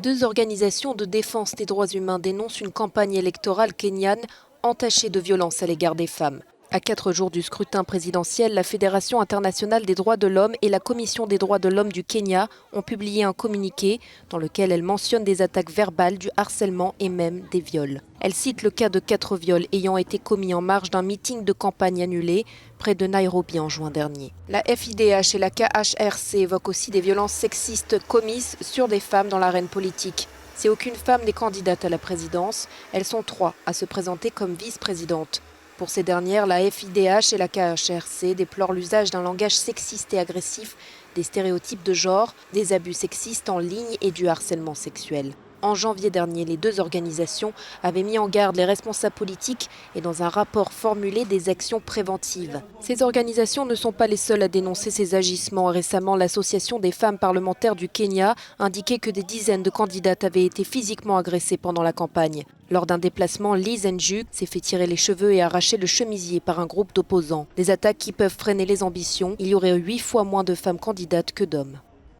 Deux organisations de défense des droits humains dénoncent une campagne électorale kenyane entachée de violence à l'égard des femmes. À 4 jours du scrutin présidentiel, la Fédération internationale des droits de l'homme et la Commission des droits de l'homme du Kenya ont publié un communiqué dans lequel elles mentionnent des attaques verbales, du harcèlement et même des viols. Elles citent le cas de 4 viols ayant été commis en marge d'un meeting de campagne annulé près de Nairobi en juin dernier. La FIDH et la KHRC évoquent aussi des violences sexistes commises sur des femmes dans l'arène politique. Si aucune femme n'est candidate à la présidence, elles sont 3 à se présenter comme vice-présidentes. Pour ces dernières, la FIDH et la KHRC déplorent l'usage d'un langage sexiste et agressif, des stéréotypes de genre, des abus sexistes en ligne et du harcèlement sexuel. En janvier dernier, les deux organisations avaient mis en garde les responsables politiques et dans un rapport formulé des actions préventives. Ces organisations ne sont pas les seules à dénoncer ces agissements. Récemment, l'Association des femmes parlementaires du Kenya indiquait que des dizaines de candidates avaient été physiquement agressées pendant la campagne. Lors d'un déplacement, Liz Njuk s'est fait tirer les cheveux et arracher le chemisier par un groupe d'opposants. Des attaques qui peuvent freiner les ambitions. Il y aurait 8 fois moins de femmes candidates que d'hommes.